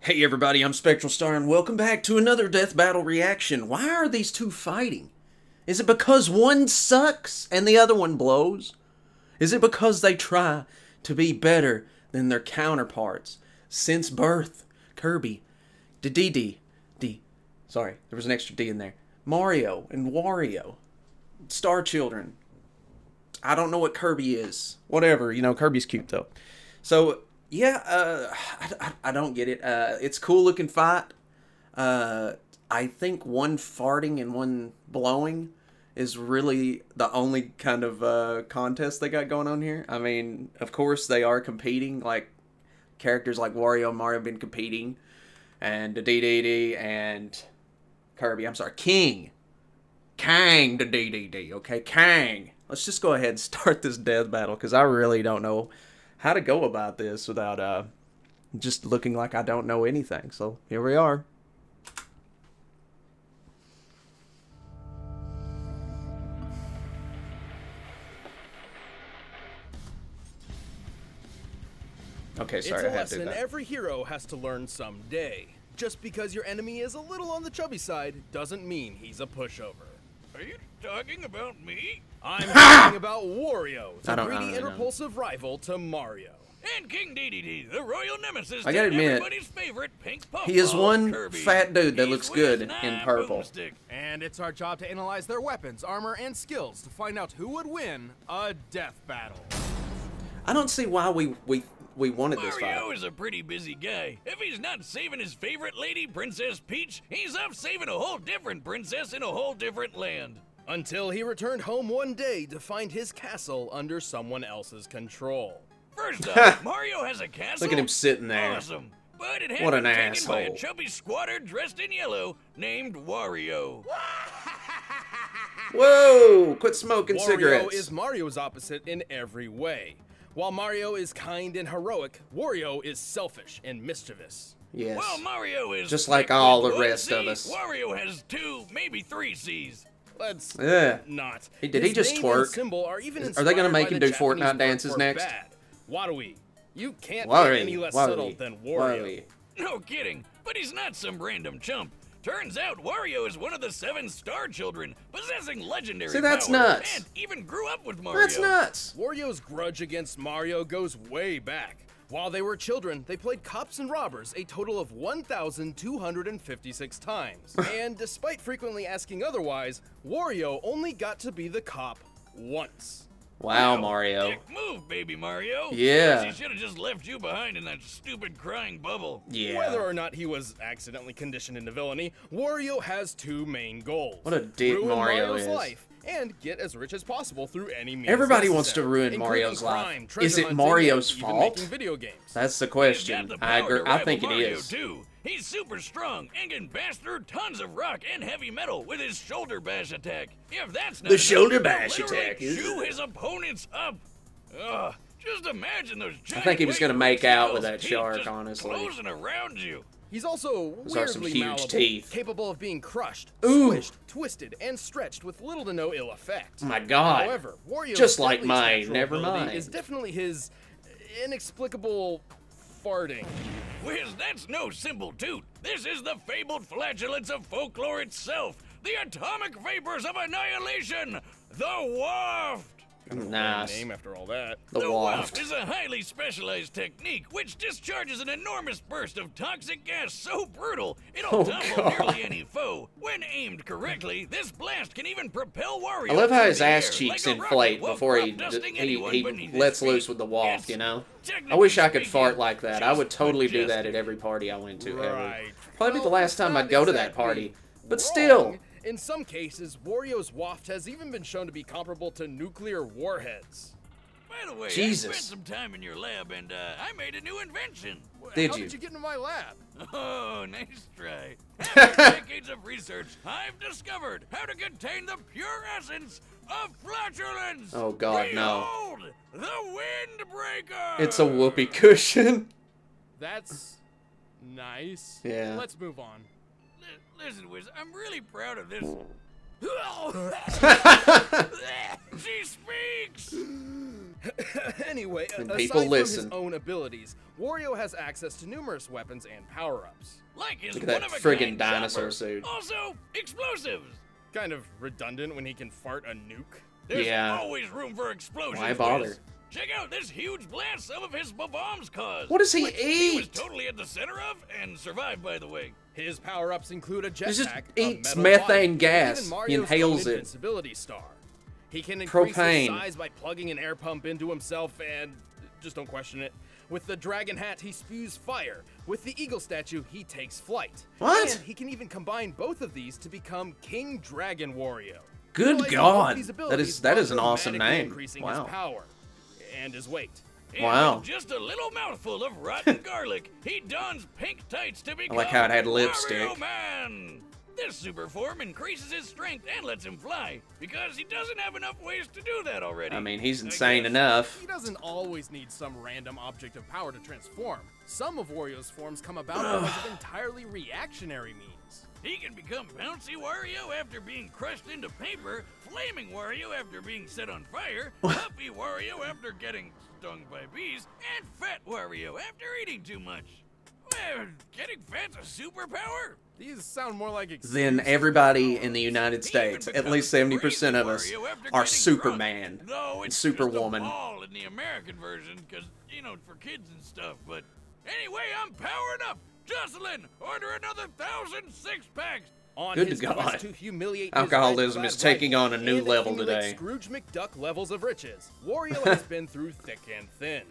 Hey everybody, I'm Spectral Star and welcome back to another Death Battle reaction. Why are these two fighting? Is it because one sucks and the other one blows? Is it because they try to be better than their counterparts? Since birth, Kirby, Dedede, sorry, there was an extra D in there. Mario and Wario, Star Children. I don't know what Kirby is. Whatever, you know, Kirby's cute though. So, yeah, I don't get it. It's a cool looking fight. I think one farting and one blowing is really the only kind of contest they got going on here. I mean, of course they are competing. Like characters like Wario and Mario have been competing, and Dedede and Kirby. I'm sorry, Kang Dedede. Okay, Kang. Let's just go ahead and start this death battle because I really don't know how to go about this without just looking like I don't know anything. So here we are. Okay, sorry, I had to do that. Every hero has to learn someday. Just because your enemy is a little on the chubby side doesn't mean he's a pushover. Are you talking about me? I'm talking about Wario, the greedy and repulsive rival to Mario. And King Dedede, the royal nemesis I gotta admit, everybody's favorite pink puff he is one Kirby. fat dude that looks good in purple. And it's our job to analyze their weapons, armor, and skills to find out who would win a death battle. I don't see why we wanted this fight. Mario is a pretty busy guy. If he's not saving his favorite lady, Princess Peach, he's off saving a whole different princess in a whole different land. Until he returned home one day to find his castle under someone else's control. First off, Mario has a castle. Look at him sitting there. Awesome. But it has What an been taken asshole. by a chubby squatter dressed in yellow named Wario. Whoa! Quit smoking Wario cigarettes. is Mario's opposite in every way. While Mario is kind and heroic, Wario is selfish and mischievous. Yes. Well, Mario is just like all the rest of us. Wario has 2, maybe 3 C's. Let's not. Did he just twerk? Are they gonna make him do Fortnite dances next? Wario, you can't get any less subtle than Wario. No kidding, but he's not some random chump. Turns out Wario is one of the 7 Star Children, possessing legendary See, that's powers, nuts. and even grew up with Mario. That's nuts. Wario's grudge against Mario goes way back. While they were children, they played cops and robbers a total of 1,256 times. And despite frequently asking otherwise, Wario only got to be the cop once. Wow, Mario. Dick move, baby Mario. Yeah. He should have just left you behind in that stupid crying bubble. Yeah. Whether or not he was accidentally conditioned into villainy, Wario has 2 main goals. What a dick Mario Mario's is. life and get as rich as possible through any means. Everybody wants to ruin Mario's life. Is it Mario's fault? Video games. That's the question. I agree. I think it is. Too. He's super strong and can bash through tons of rock and heavy metal with his shoulder bash attack. If that's not the shoulder bash attack, chew his opponents up. Just imagine those giant I think he was going to make out with that shark, just honestly. Closing around you. He's also Those are some huge malleable, teeth. capable of being crushed, Ooh. squished, twisted, and stretched with little to no ill effect. Oh my God. However, Wario's just like deadly mine. natural Never ability mind. is definitely his inexplicable farting. Whiz, that's no simple toot. This is the fabled flatulence of folklore itself. The atomic vapors of annihilation. The WAFT. Nice. Name after all that. The WAFT is a highly specialized technique which discharges an enormous burst of toxic gas so brutal it'll topple nearly any foe. When aimed correctly, this blast can even propel Wario. I love how his ass air cheeks like inflate before he lets loose with the waft, you know? I wish I could fart like that. I would totally do that at every party I went to ever. Probably be the last time I'd go to that party. But still. In some cases, Wario's waft has even been shown to be comparable to nuclear warheads. By the way, Jesus. I spent some time in your lab and I made a new invention. Did How you? did you get into my lab? Oh, nice try. After decades of research, I've discovered how to contain the pure essence of flatulence. Oh God, Behold, the windbreaker. It's a whoopee cushion. That's nice. Yeah. Let's move on. Listen, Wiz, I'm really proud of this. She speaks! Anyway, And aside people from listen. his own abilities, Wario has access to numerous weapons and power-ups. Like his Look at that one-of-a-kind friggin' dinosaur chopper. suit. Also, explosives. Kind of redundant when he can fart a nuke. There's Yeah. always room for explosions. Why bother? Wiz. Check out this huge blast some of his bombs caused. What does he which He was eat? totally at the center of and survived, by the way. His power-ups include a He just jetpack, eats a metal methane body, gas. and even He Mario's inhales own it. invincibility star. He can increase Propane. his size by plugging an air pump into himself and just don't question it. With the dragon hat, he spews fire. With the eagle statue, he takes flight. What? And he can even combine both of these to become King Dragon Wario. Good Utilizing God. both these That abilities is an while awesome dramatically name. Increasing Wow. his power and his weight. And Wow. with just a little mouthful of rotten garlic, he dons pink tights to become like how it had Wario lipstick. Man. This super form increases his strength and lets him fly, because he doesn't have enough ways to do that already. I mean, he's I insane guess. enough. He doesn't always need some random object of power to transform. Some of Wario's forms come about because of entirely reactionary means. He can become Bouncy Wario after being crushed into paper, Flaming Wario after being set on fire, Puffy Wario after getting stung by bees, and Fat Wario after eating too much. Well, getting fat's a superpower? These sound more like Then everybody in the United States, at least 70% of us, are Superman No, and it's Superwoman. just a ball in the American version, because, you know, for kids and stuff. But anyway, I'm powering up. Jocelyn, order another 1,000 six-packs. On Good his God. quest to humiliate his Alcoholism red is taking rival on a new and level accumulate today. Scrooge McDuck levels of riches. Wario has been through thick and thin.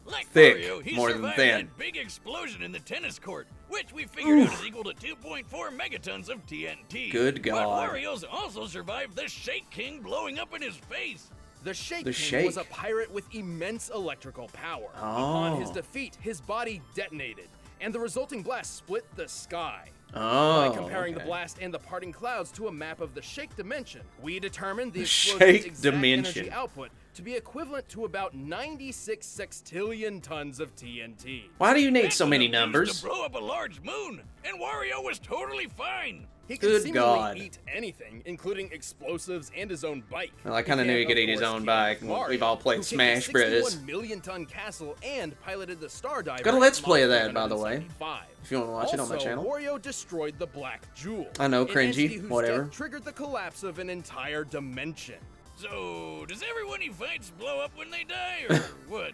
Like Thick, Mario, he more than survived thin. that big explosion in the tennis court, which we figured out is equal to 2.4 megatons of TNT. Good God. But Wario's also survived the Shake King blowing up in his face. The Shake The King was Shake. a pirate with immense electrical power. Oh. Upon his defeat, his body detonated, and the resulting blast split the sky. Oh, By comparing okay. the blast and the parting clouds to a map of the Shake dimension, we determined the The explosion's Shake exact dimension. energy output to be equivalent to about 96 sextillion tons of TNT. Why do you need That's so many enough numbers? to blow up a large moon, and Wario was totally fine. He could Good seemingly God. eat anything, including explosives and his own bike. Well, I kinda knew he could eat his own bike. We've all played Smash Bros. 61 million ton castle and piloted the Star Diver. Got a Let's at Play of Mach that, by the way. 175. If you want to watch it on my Also, channel. Wario destroyed the Black Jewel. I know, an cringy, entity whose whatever. death triggered the collapse of an entire dimension. So, does everyone he fights blow up when they die, or what?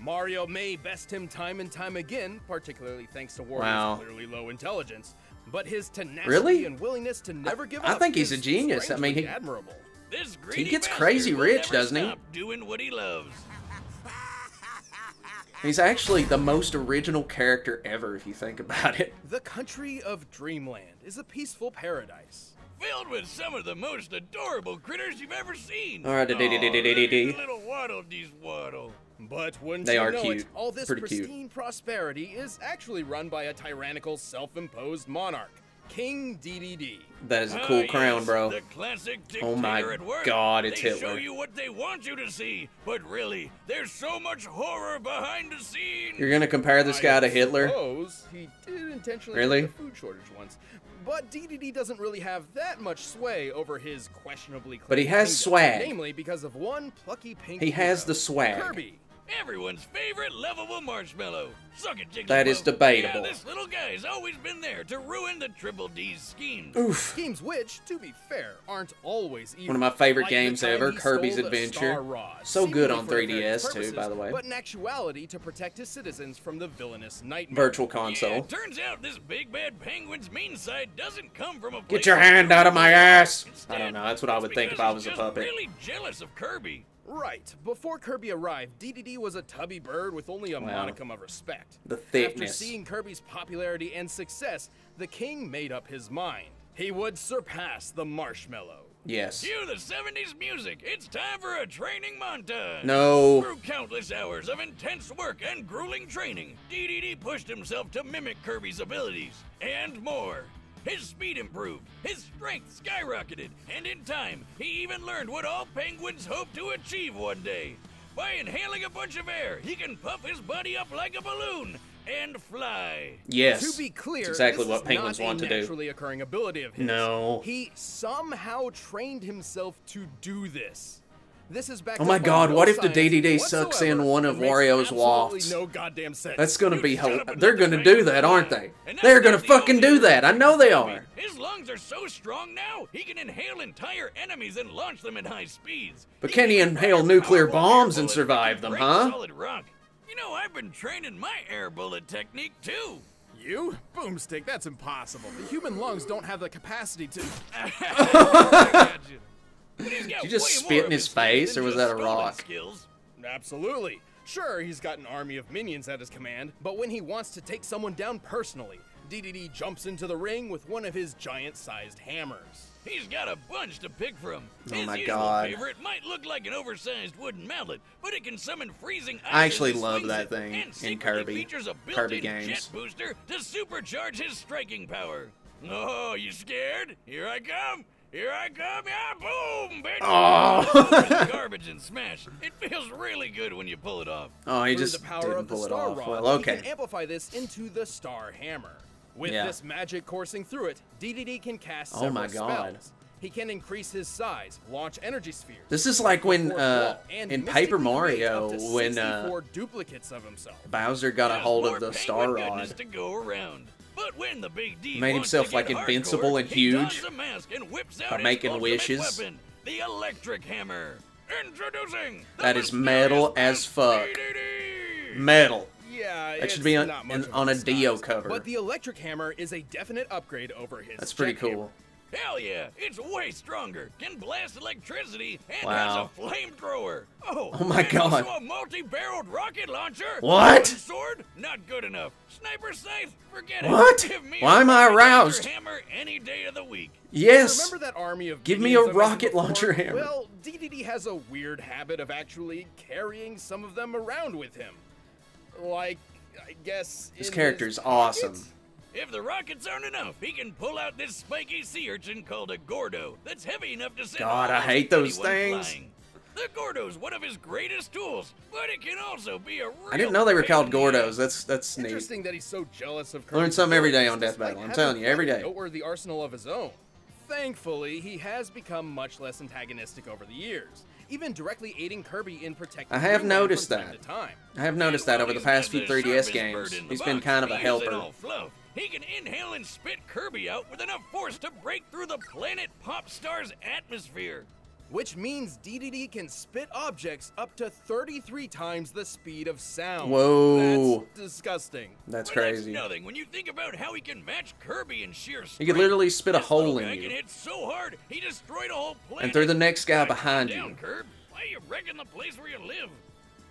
Mario may best him time and time again, particularly thanks to Wario's Wow. clearly low intelligence, but his tenacity Really? and willingness to never give I up think he's is a genius. I mean, strangely he- admirable. This greedy gets bastard crazy will rich, never doesn't he? stop doing what he loves. He's actually the most original character ever, if you think about it. The country of Dreamland is a peaceful paradise. Filled with some of the most adorable critters you've ever seen. All right, Aw, little waddle dees waddle. But wouldn't They you are know cute. it, all this Pretty cute. pristine prosperity is actually run by a tyrannical, self-imposed monarch, King Dedede. That is a Ah, cool crown, yes, bro. The classic Oh my dictator at work. God, it's they Hitler. show you what they want you to see, but really, there's so much horror behind the scenes. You're gonna compare this guy to Hitler? Suppose he did intentionally Really? create a food shortage once. But Dedede doesn't really have that much sway over his questionably clean But he has kingdom, swag. namely because of one plucky pink He has hero, the swag. Kirby. Everyone's favorite lovable marshmallow. Suck it, Jigglypuff. That is debatable. Yeah, this little guy's always been there to ruin the Triple D's schemes. Oof. Schemes which, to be fair, aren't always evil. One of my favorite Like the games time ever, he Kirby's stole the Adventure. Star Rod, So good seemingly on for nefarious 3DS too, purposes, by the way. But in actuality to protect his citizens from the villainous nightmare. Virtual Yeah, console. it turns out this big bad penguin's mean side doesn't come from a Get place your like hand out of my ass! Instead, I don't know, that's what I it's would think if because I was he's a just puppet. really jealous of Kirby. Right. Before Kirby arrived, Dedede was a tubby bird with only a Wow. modicum of respect. The After thickness. seeing Kirby's popularity and success, the king made up his mind. He would surpass the marshmallow. Yes. Cue the 70s music. It's time for a training montage. No. Through countless hours of intense work and grueling training, Dedede pushed himself to mimic Kirby's abilities and more. His speed improved, his strength skyrocketed, and in time, he even learned what all penguins hope to achieve one day. By inhaling a bunch of air, he can puff his body up like a balloon and fly. Yes. To be clear, it's exactly this what is penguins not want a to do. naturally occurring ability of his. No. He somehow trained himself to do this. This is back. Oh my God! What if the Dedede sucks in one of Wario's WAFTs? No goddamn sense. That's gonna be they're gonna do that, aren't they? They're gonna fucking do that. I know they are. His lungs are so strong now, he can inhale entire enemies and launch them at high speeds. But can he inhale nuclear bombs and survive them, huh? Solid rock. You know, I've been training my air bullet technique too. You? Boomstick, that's impossible. The human lungs don't have the capacity to... Did you just spit in his face, or was that a rock? Absolutely. Sure, he's got an army of minions at his command, but when he wants to take someone down personally, Dedede jumps into the ring with one of his giant-sized hammers. He's got a bunch to pick from. Oh my His God. usual favorite might look like an oversized wooden mallet, but it can summon freezing ice. I actually as he love swings that it, thing and in secretly Kirby. features a Kirby built-in games. jet booster to supercharge his striking power. Oh, you scared? Here I come! Here I come! Yeah, boom, bitch! Oh. Garbage and smash. It feels really good when you pull it off. Oh, he Through just the power didn't of the pull it Star off. Rod, Well, he okay. can amplify this into the Star Hammer. With Yeah. this magic coursing through it, Dedede can cast Oh several my God. spells. He can increase his size, launch energy spheres. This is like when fourth wall, and in mystically Paper create Mario up to when 64 duplicates of himself. Bowser got a There's hold more of the penguin Star goodness Rod. to go around. But when the big D Made wants himself, to like, get invincible hardcore, and he dons huge a mask and whips out by his making ultimate wishes. weapon, the electric hammer. Introducing the That is mysterious metal as fuck. Dedede. Metal. Yeah, That it's should be on, not much of on a disguise, Dio cover. But the electric hammer is a definite upgrade over his That's pretty jet hammer. cool. Hell yeah, it's way stronger, can blast electricity, and Wow. has a flamethrower. Oh my and God. also a multi-barreled rocket launcher. What? One sword, not good enough. Sniper scythe, forget What? it. Give me Why a am I rocket aroused? launcher hammer any day of the week. Yes. Remember that army of Give me minions a I mentioned rocket before? launcher hammer. Well, Dedede has a weird habit of actually carrying some of them around with him. Like, I guess This in character his is awesome. pockets? If the rockets aren't enough, he can pull out this spiky sea urchin called a Gordo that's heavy enough to send God, I almost hate those anyone things. flying. The Gordo's one of his greatest tools, but it can also be a real I didn't know they were pain called in the Gordos. ass. That's neat. Interesting that he's so jealous of Learn Kirby's something every day abilities, on Death despite Battle. I'm having telling you, every quite a day. noteworthy arsenal of his own. Thankfully, he has become much less antagonistic over the years, even directly aiding Kirby in protecting I have Dreamland noticed from time that. to time. I have noticed that over the past few 3DS games. He's been kind of a helper. He can inhale and spit Kirby out with enough force to break through the planet Pop Star's atmosphere. Which means Dedede can spit objects up to 33 times the speed of sound. Whoa. That's disgusting. That's But crazy. That's nothing when you think about how he can match Kirby in sheer strength. He could literally spit a This hole little in guy you. can hit so hard, he destroyed a whole planet. And through the next guy Calm behind down, you. Kirb. Why are you wrecking the place where you live?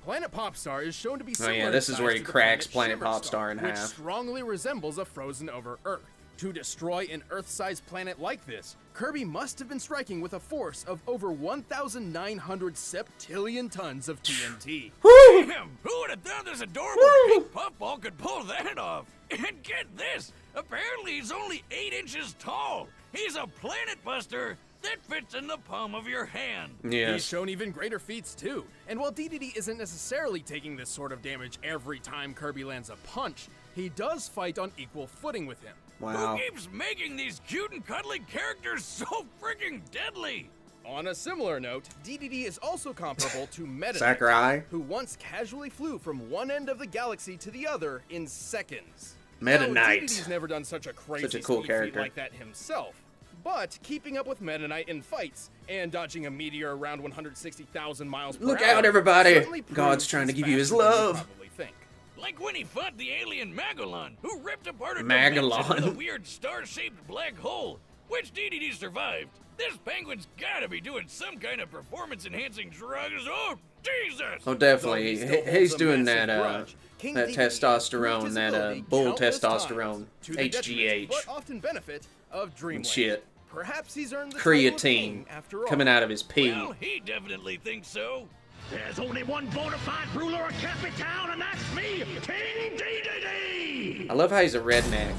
Planet Popstar is shown to be Oh, similar yeah, this in is where size he to the cracks planet Planet Shimmerstar, Popstar in which half. strongly resembles a frozen over Earth. To destroy an Earth-sized planet like this, Kirby must have been striking with a force of over 1,900 septillion tons of TNT. Woo! Damn, who would have thought this adorable Woo! pink puffball could pull that off? And get this, apparently he's only 8 inches tall. He's a planet buster that fits in the palm of your hand. He's Yes. shown even greater feats too. And while Dedede isn't necessarily taking this sort of damage every time Kirby lands a punch, he does fight on equal footing with him. Wow. Who keeps making these cute and cuddly characters so freaking deadly? On a similar note, Dedede is also comparable to Meta Knight, Sakurai. who once casually flew from one end of the galaxy to the other in seconds. Meta Now, Knight. Dedede's never done such a crazy cool speed feat character. like that himself. But keeping up with Meta Knight in fights and dodging a meteor around 160,000 miles per Look hour out, everybody. certainly God's proves trying to he's give you his faster than you love. probably think. Like when he fought the alien Magellan, who ripped apart a Magellan. dimension with a weird star-shaped black hole, which Dedede survived. This penguin's gotta be doing some kind of performance-enhancing drugs. Oh, Jesus! Oh, definitely. Though he still He's holds a doing massive that, grudge, King that Dedede testosterone, proved his that, ability bull countless testosterone, times to the detriment, HGH. but often benefit of Dreamland. Shit. Perhaps he's earned the title of Creatine king after all. coming out of his pee. Well, he definitely thinks so. There's only one bona fide ruler of Cappy Town, and that's me, King Dedede! I love how he's a redneck.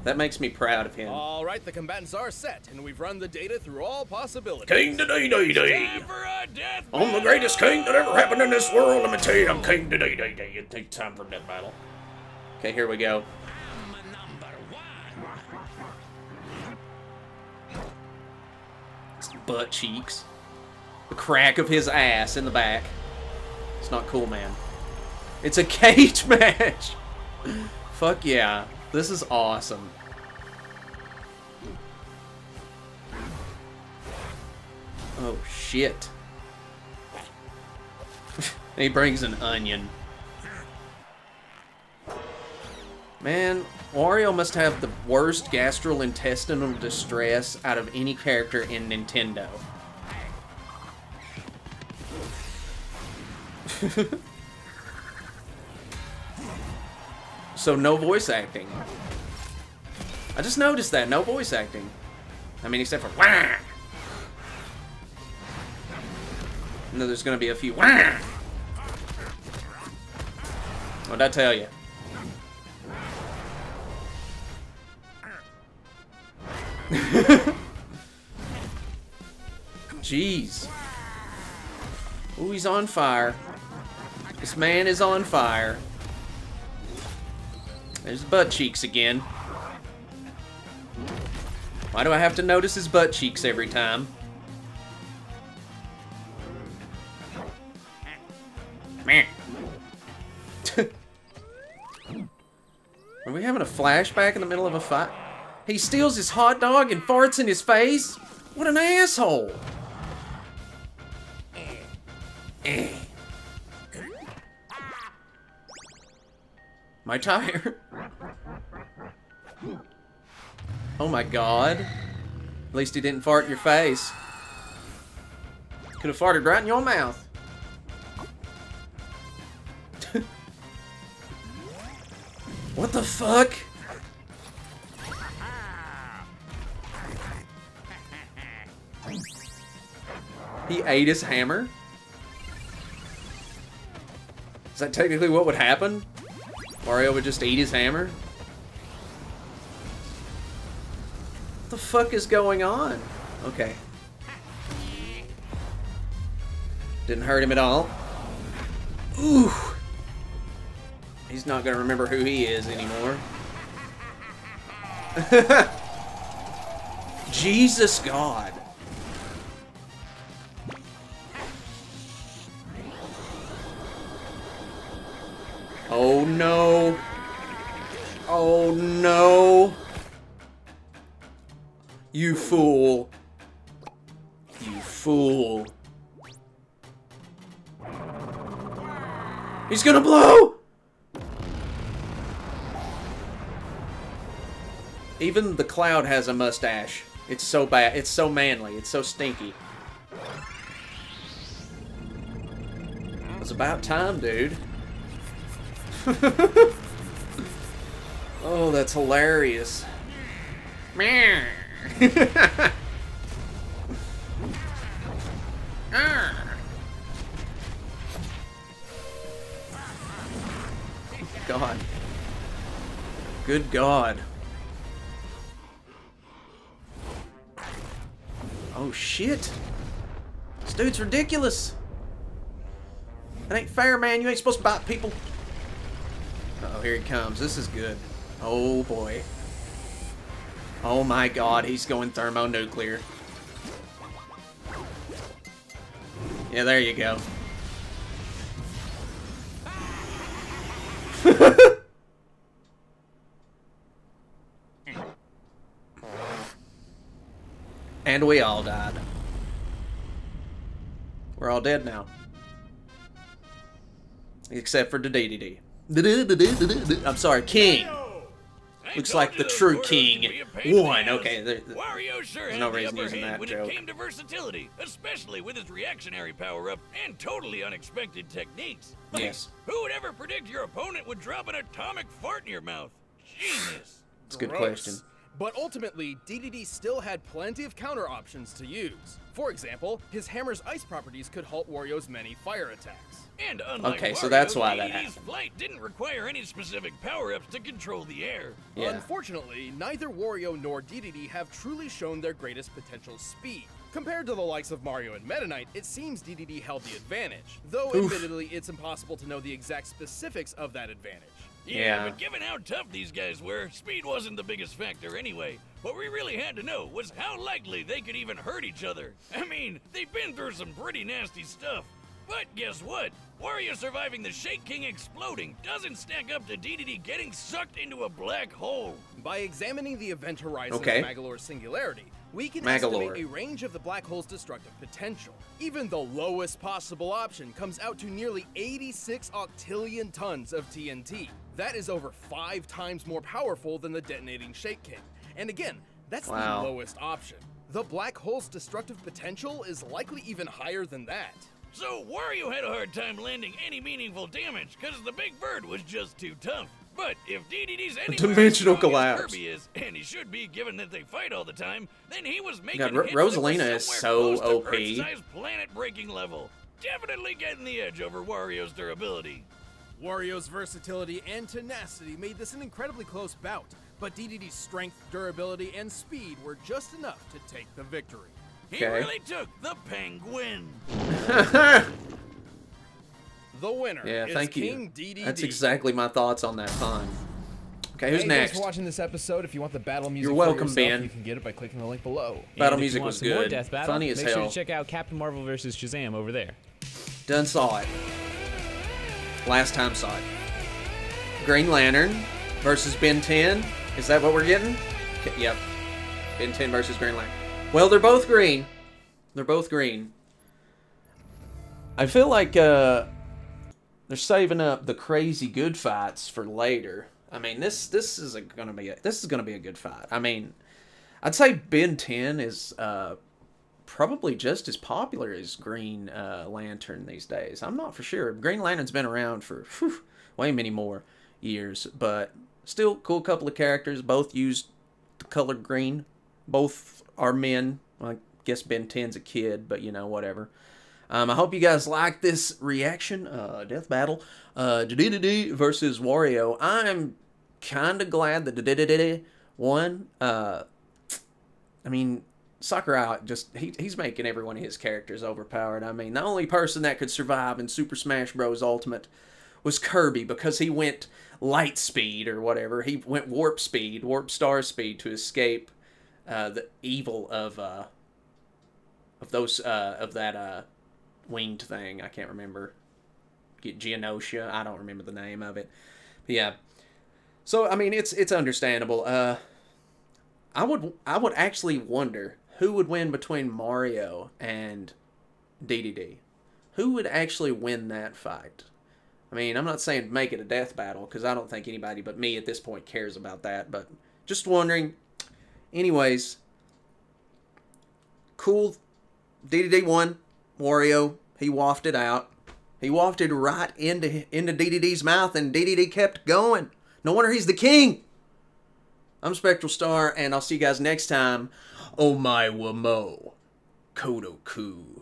That makes me proud of him. All right, the combatants are set, and we've run the data through all possibilities. King Dedede. Time for a death I'm the greatest king that ever happened in this world. Let me tell you, I'm King Dedede. It takes time for death battle. Okay, here we go. His butt cheeks. The crack of his ass in the back. It's not cool, man. It's a cage match. Fuck yeah. This is awesome. Oh, shit. He brings an onion. Man, Wario must have the worst gastrointestinal distress out of any character in Nintendo. So no voice acting. I just noticed that, no voice acting. I mean, except for wah! No, there's gonna be a few wah! What'd I tell you? Jeez. Ooh, he's on fire. This man is on fire. There's butt cheeks again. Why do I have to notice his butt cheeks every time? Man. Are we having a flashback in the middle of a fight? He steals his hot dog and farts in his face? What an asshole! My tire. Oh my god. At least he didn't fart in your face. Could have farted right in your mouth. What the fuck? He ate his hammer? Is that technically what would happen? Wario would just eat his hammer? What the fuck is going on? Okay. Didn't hurt him at all. Ooh. He's not gonna remember who he is anymore. Jesus God. Oh no. Oh no. You fool. You fool. He's gonna blow! Even the cloud has a mustache. It's so bad. It's so manly. It's so stinky. It's about time, dude. Oh, that's hilarious. God. Good God. Oh shit. This dude's ridiculous. That ain't fair, man. You ain't supposed to bite people. Uh-oh, here he comes. This is good. Oh boy. Oh my God, he's going thermonuclear. Yeah, there you go. And we all died. We're all dead now. Except for Dedede. I'm sorry, King. Looks like the true king won. Okay, Wario sure there's had no the reason upper using hand that when joke. it came to versatility, especially with his reactionary power-up and totally unexpected techniques. Like, Yes. who would ever predict your opponent would drop an atomic fart in your mouth? Genius. It's a good Gross. question. But ultimately, Dedede still had plenty of counter options to use. For example, his hammer's ice properties could halt Wario's many fire attacks. And unlike Okay, Wario, so that's why that Dedede's happened. flight didn't require any specific power-ups to control the air. Yeah. Unfortunately, neither Wario nor Dedede have truly shown their greatest potential speed. Compared to the likes of Mario and Meta Knight, it seems Dedede held the advantage, though admittedly it's impossible to know the exact specifics of that advantage. Yeah, but given how tough these guys were, speed wasn't the biggest factor anyway. What we really had to know was how likely they could even hurt each other. I mean, they've been through some pretty nasty stuff. But guess what? Wario surviving the Shake King exploding doesn't stack up to Dedede getting sucked into a black hole. By examining the event horizon of Okay. Magolor's singularity, we can Magolor. estimate a range of the black hole's destructive potential. Even the lowest possible option comes out to nearly 86 octillion tons of TNT. That is over 5 times more powerful than the detonating Shake King. And again, that's Wow. the lowest option. The black hole's destructive potential is likely even higher than that. So Wario had a hard time landing any meaningful damage because the big bird was just too tough. But if Dedede's anywhere dimensional as strong as collapse. Kirby is, and he should be given that they fight all the time, then he was making God, hits that Rosalina were is somewhere so close to OP. Earth-sized planet-breaking level. Definitely getting the edge over Wario's durability. Wario's versatility and tenacity made this an incredibly close bout, but Dedede's strength, durability, and speed were just enough to take the victory. He Okay. really took the penguin. The winner Yeah, is thank King you. Dedede. That's exactly my thoughts on that pun. Okay, who's Hey, next? Thanks for watching this episode. If you want the battle music You're welcome, for yourself, Ben. you can get it by clicking the link below. Battle And if music you want was some more good. Death Battle, Funny as make sure hell. to check out Captain Marvel vs. Shazam over there. Done saw it. Last time saw it. Green Lantern versus Ben 10. Is that what we're getting? Okay, yep. Ben 10 versus Green Lantern. Well, they're both green. They're both green. I feel like they're saving up the crazy good fights for later. I mean, this is gonna be a good fight. I mean, I'd say Ben 10 is probably just as popular as Green Lantern these days. I'm not for sure. Green Lantern's been around for way many more years, but still cool couple of characters. Both used the color green. Both are men. I guess Ben 10's a kid, but you know, whatever. I hope you guys like this reaction. Death Battle. Dedede versus Wario. I'm kind of glad that Dedede won. I mean, Sakurai he's making every one of his characters overpowered. I mean, the only person that could survive in Super Smash Bros. Ultimate was Kirby because he went light speed or whatever. He went warp star speed to escape the evil of that winged thing. I can't remember. Geonosia. I don't remember the name of it. But yeah. So I mean, it's understandable. I would actually wonder who would win between Mario and Dedede. Who would actually win that fight? I mean, I'm not saying make it a death battle because I don't think anybody but me at this point cares about that. But just wondering. Anyways, cool. Dedede won. Wario, he wafted out. He wafted right into Dedede's mouth, and Dedede kept going. No wonder he's the king. I'm Spectral Star, and I'll see you guys next time. Oh my Wamo. Kodoku.